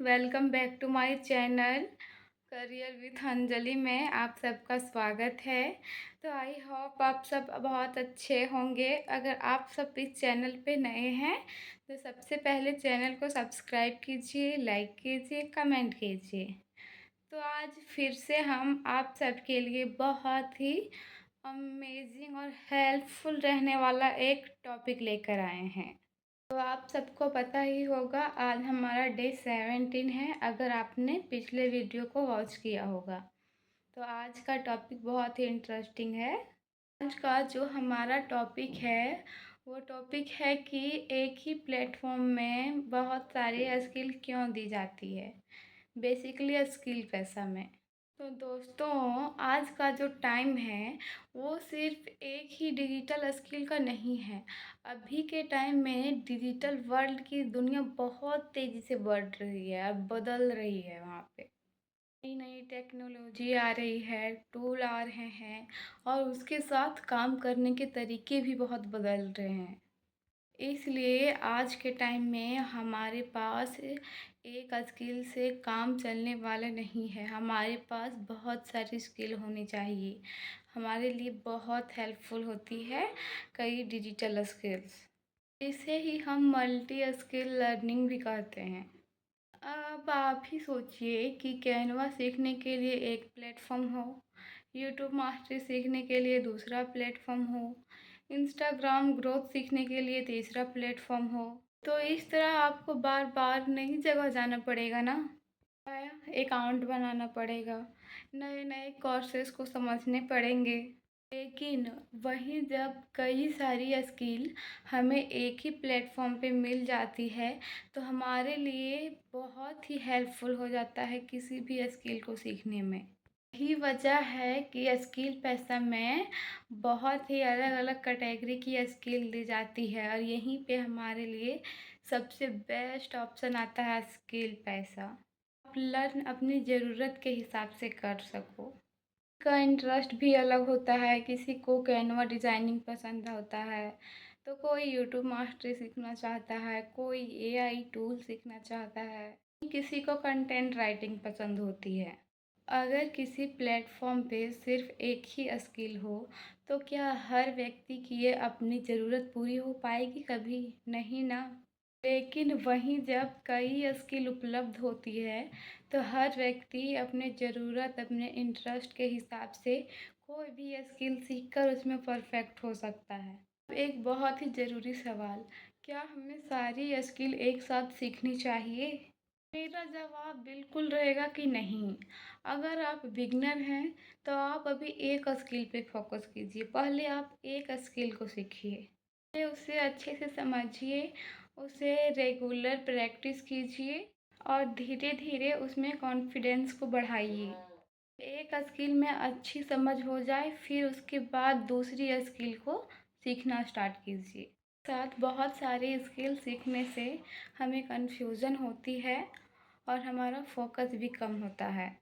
Welcome back to my channel career with Anjali में आप सबका स्वागत है। तो आई होप आप सब बहुत अच्छे होंगे। अगर आप सब इस चैनल पे नए हैं तो सबसे पहले चैनल को सब्सक्राइब कीजिए, लाइक कीजिए, कमेंट कीजिए। तो आज फिर से हम आप सबके लिए बहुत ही अमेजिंग और हेल्पफुल रहने वाला एक टॉपिक लेकर आए हैं। तो आप सबको पता ही होगा आज हमारा डे 17 है, अगर आपने पिछले वीडियो को वॉच किया होगा। तो आज का टॉपिक बहुत ही इंटरेस्टिंग है। आज का जो हमारा टॉपिक है वो टॉपिक है कि एक ही प्लेटफॉर्म में बहुत सारी स्किल क्यों दी जाती है, बेसिकली स्किल पैसा में। तो दोस्तों, आज का जो टाइम है वो सिर्फ एक ही डिजिटल स्किल का नहीं है। अभी के टाइम में डिजिटल वर्ल्ड की दुनिया बहुत तेज़ी से बढ़ रही है, अब बदल रही है। वहाँ पे नई नई टेक्नोलॉजी आ रही है, टूल आ रहे हैं और उसके साथ काम करने के तरीके भी बहुत बदल रहे हैं। इसलिए आज के टाइम में हमारे पास एक स्किल से काम चलने वाला नहीं है। हमारे पास बहुत सारी स्किल होनी चाहिए। हमारे लिए बहुत हेल्पफुल होती है कई डिजिटल स्किल्स। इसे ही हम मल्टी स्किल लर्निंग भी कहते हैं। अब आप ही सोचिए कि कैनवा सीखने के लिए एक प्लेटफॉर्म हो, यूट्यूब मास्टरी सीखने के लिए दूसरा प्लेटफॉर्म हो, इंस्टाग्राम ग्रोथ सीखने के लिए तीसरा प्लेटफॉर्म हो। तो इस तरह आपको बार बार नई जगह जाना पड़ेगा ना, अकाउंट बनाना पड़ेगा, नए नए कोर्सेज को समझने पड़ेंगे। लेकिन वहीं जब कई सारी स्किल हमें एक ही प्लेटफॉर्म पे मिल जाती है तो हमारे लिए बहुत ही हेल्पफुल हो जाता है किसी भी स्किल को सीखने में। यही वजह है कि स्किल पैसा में बहुत ही अलग अलग कैटेगरी की स्किल दी जाती है और यहीं पे हमारे लिए सबसे बेस्ट ऑप्शन आता है स्किल पैसा। आप लर्न अपनी ज़रूरत के हिसाब से कर सको। का इंटरेस्ट भी अलग होता है, किसी को कैनवा डिज़ाइनिंग पसंद होता है तो कोई यूट्यूब मास्टरी सीखना चाहता है, कोई एआई टूल सीखना चाहता है, किसी को कंटेंट राइटिंग पसंद होती है। अगर किसी प्लेटफॉर्म पे सिर्फ एक ही स्किल हो तो क्या हर व्यक्ति की ये अपनी ज़रूरत पूरी हो पाएगी? कभी नहीं ना। लेकिन वहीं जब कई स्किल उपलब्ध होती है तो हर व्यक्ति अपने ज़रूरत, अपने इंटरेस्ट के हिसाब से कोई भी स्किल सीखकर उसमें परफेक्ट हो सकता है। एक बहुत ही ज़रूरी सवाल, क्या हमें सारी स्किल एक साथ सीखनी चाहिए? मेरा जवाब बिल्कुल रहेगा कि नहीं। अगर आप बिगनर हैं तो आप अभी एक स्किल पे फोकस कीजिए। पहले आप एक स्किल को सीखिए, पहले उसे अच्छे से समझिए, उसे रेगुलर प्रैक्टिस कीजिए और धीरे धीरे उसमें कॉन्फिडेंस को बढ़ाइए। एक स्किल में अच्छी समझ हो जाए फिर उसके बाद दूसरी स्किल को सीखना स्टार्ट कीजिए। साथ बहुत सारी स्किल सीखने से हमें कन्फ्यूज़न होती है और हमारा फोकस भी कम होता है।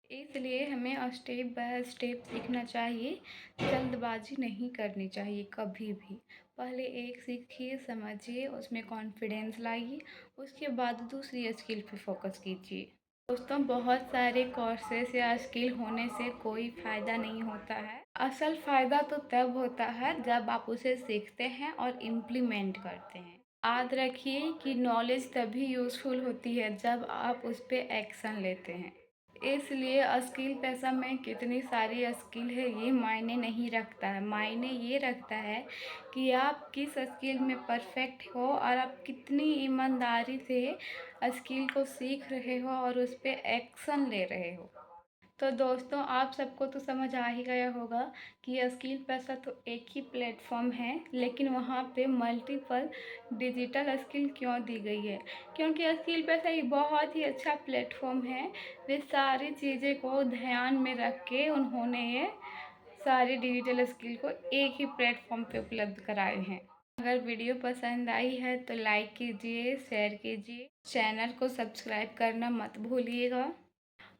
इसलिए हमें स्टेप बाय स्टेप सीखना चाहिए, जल्दबाजी नहीं करनी चाहिए कभी भी। पहले एक सीखिए, समझिए, उसमें कॉन्फिडेंस लाइए, उसके बाद दूसरी स्किल पे फोकस कीजिए। दोस्तों, बहुत सारे कोर्सेस या स्किल होने से कोई फ़ायदा नहीं होता है। असल फ़ायदा तो तब होता है जब आप उसे सीखते हैं और इम्प्लीमेंट करते हैं। याद रखिए कि नॉलेज तभी यूज़फुल होती है जब आप उस पर एक्शन लेते हैं। इसलिए स्किल पैसा में कितनी सारी स्किल है ये मायने नहीं रखता है। मायने ये रखता है कि आप किस स्किल में परफेक्ट हो और आप कितनी ईमानदारी से स्किल को सीख रहे हो और उस पर एक्शन ले रहे हो। तो दोस्तों, आप सबको तो समझ आ ही गया होगा कि स्किल पैसा तो एक ही प्लेटफॉर्म है, लेकिन वहाँ पे मल्टीपल डिजिटल स्किल क्यों दी गई है। क्योंकि स्किल पैसा एक बहुत ही अच्छा प्लेटफॉर्म है। वे सारी चीज़ें को ध्यान में रख के उन्होंने ये सारी डिजिटल स्किल को एक ही प्लेटफॉर्म पे उपलब्ध कराए हैं। अगर वीडियो पसंद आई है तो लाइक कीजिए, शेयर कीजिए, चैनल को सब्सक्राइब करना मत भूलिएगा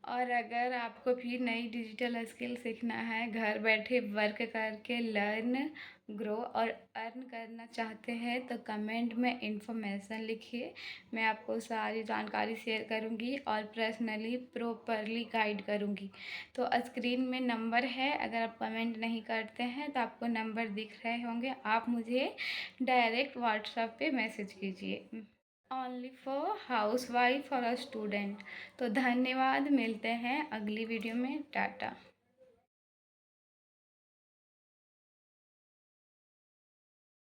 और अगर आपको भी नई डिजिटल स्किल सीखना है, घर बैठे वर्क करके लर्न, ग्रो और अर्न करना चाहते हैं तो कमेंट में इन्फॉर्मेशन लिखिए। मैं आपको सारी जानकारी शेयर करूंगी और पर्सनली प्रॉपरली गाइड करूंगी। तो स्क्रीन में नंबर है, अगर आप कमेंट नहीं करते हैं तो आपको नंबर दिख रहे होंगे, आप मुझे डायरेक्ट व्हाट्सएप पे मैसेज कीजिए। ओनली फॉर हाउस वाइफ और स्टूडेंट। तो धन्यवाद, मिलते हैं अगली वीडियो में। टाटा।